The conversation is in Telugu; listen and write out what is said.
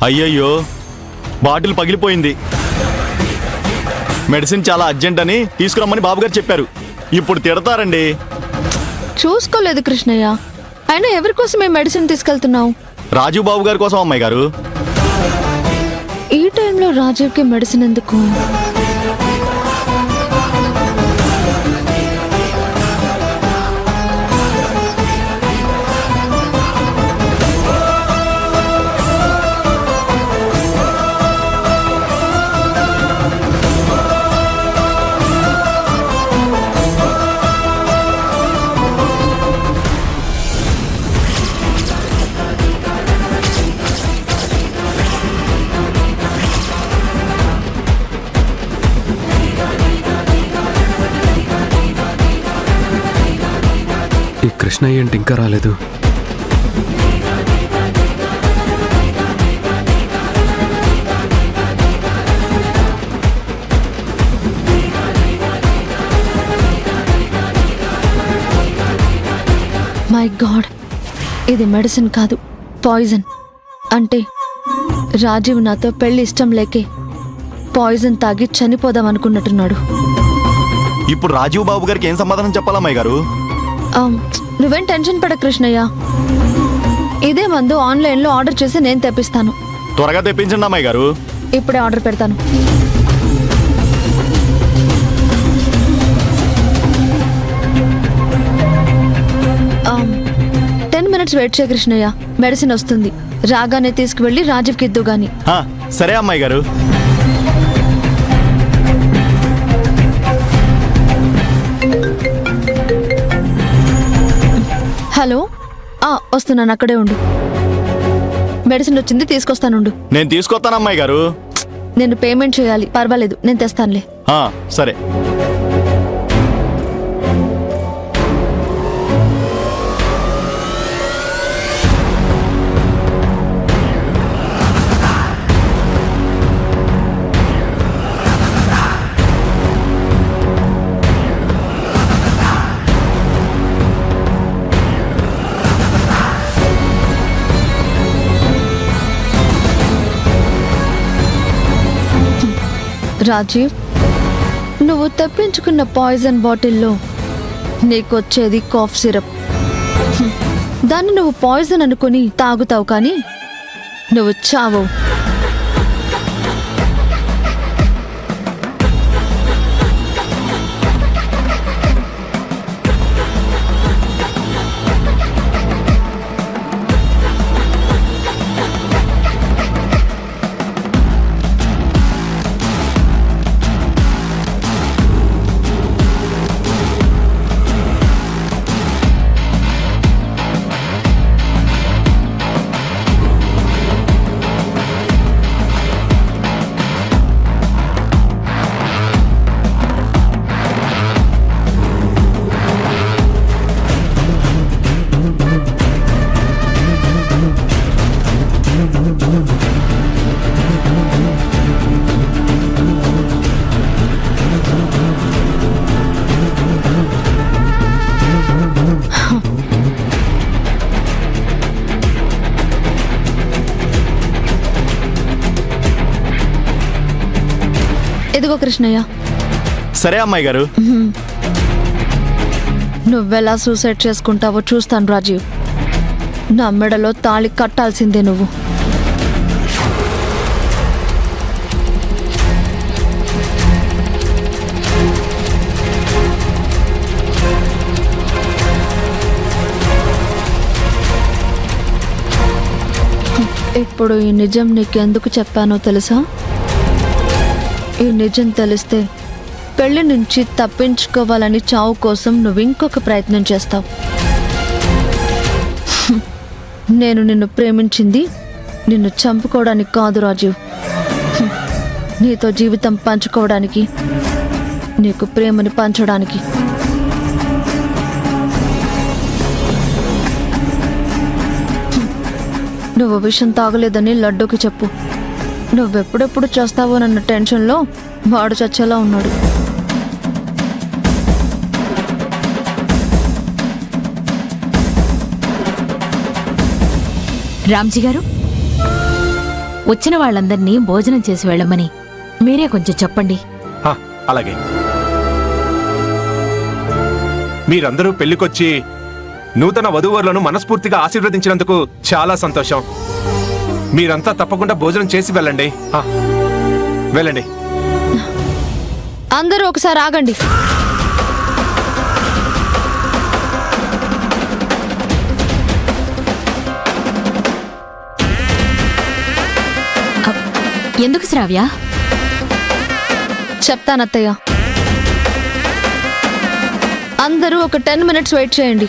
అయ్యయ్యో, బాటిల్ పగిలిపోయింది. మెడిసిన్ చాలా అర్జెంట్ అని తీసుకురమ్మని బాబుగారు చెప్పారు. ఇప్పుడు తిడతారండి. చూసుకోలేదు కృష్ణయ్య. అయినా ఎవరి కోసం ఈ మెడిసిన్ తీసుకెళ్తున్నావు? రాజీవ్ బాబు గారి కోసం అమ్మాయి గారు. ఈ టైంలో రాజీవ్కి మెడిసిన్ ఎందుకు? కృష్ణయ్య ఏంటి ఇంకా రాలేదు? మై గాడ్, ఇది మెడిసిన్ కాదు, పాయిజన్. అంటే రాజీవ్ నాతో పెళ్లి ఇష్టం లేకే పాయిజన్ తాగి చనిపోదాం అనుకున్నట్టున్నాడు. ఇప్పుడు రాజీవ్ బాబు గారికి ఏం సమాధానం చెప్పాలా అమ్మాయి గారు? నువ్వేం టెన్షన్ పడ కృష్ణయ్య. ఇదే మందు ఆన్లైన్లో ఆర్డర్ చేసి నేను తెప్పిస్తాను. త్వరగా తెప్పించండి అమ్మాయి గారు. ఇప్పుడే ఆర్డర్ పెడతాను. um, 10 minutes వెయిట్ చేయ కృష్ణయ్య. మెడిసిన్ వస్తుంది. రాగానే తీసుకువెళ్ళి రాజీవ్కి ఇద్దు గాని. సరే అమ్మాయి గారు. హలో, వస్తున్నాను, అక్కడే ఉండు. మెడిసిన్ వచ్చింది, తీసుకొస్తానుండు. నేను తీసుకొస్తాను అమ్మాయి గారు. నేను పేమెంట్ చేయాలి. పర్వాలేదు, నేను తెస్తానులే. సరే. రాజీవ్, నువ్వు తెప్పించుకున్న పాయిజన్ బాటిల్లో నీకొచ్చేది కాఫ్ సిరప్. దాన్ని నువ్వు పాయిజన్ అనుకుని తాగుతావు, కానీ నువ్వు చావవు. ఎదుగో కృష్ణయ్య. సరే అమ్మాయి గారు. నువ్వెలా సూసైడ్ చేసుకుంటావో చూస్తాను రాజీవ్. నా మెడలో తాళి కట్టాల్సిందే నువ్వు. ఇప్పుడు ఈ నిజం నీకెందుకు చెప్పానో తెలుసా? ఈ నిజం తెలిస్తే పెళ్లి నుంచి తప్పించుకోవాలని చావు కోసం నువ్వు ఇంకొక ప్రయత్నం చేస్తావు. నేను నిన్ను ప్రేమించింది నిన్ను చంపుకోవడానికి కాదు రాజీవ్. నీతో జీవితం పంచుకోవడానికి, నీకు ప్రేమని పంచడానికి. నువ్వు విషం తాగలేదని లడ్డూకి చెప్పు. నువ్వెప్పుడెప్పుడు చేస్తావోనన్న టెన్షన్లో వాడు చచ్చేలా ఉన్నాడు. రామ్జీ గారు, వచ్చిన వాళ్ళందర్నీ భోజనం చేసి వెళ్ళమని మీరే కొంచెం చెప్పండి. అలాగే. మీరందరూ పెళ్లికొచ్చి నూతన వధూవరులను మనస్ఫూర్తిగా ఆశీర్వదించినందుకు చాలా సంతోషం. మీరంతా తప్పకుండా భోజనం చేసి వెళ్ళండి. వెళ్ళండి. అందరూ ఒకసారి ఆగండి. ఎందుకు శ్రావ్య? చెప్తానత్తయ్య. అందరూ ఒక 10 minutes వెయిట్ చేయండి.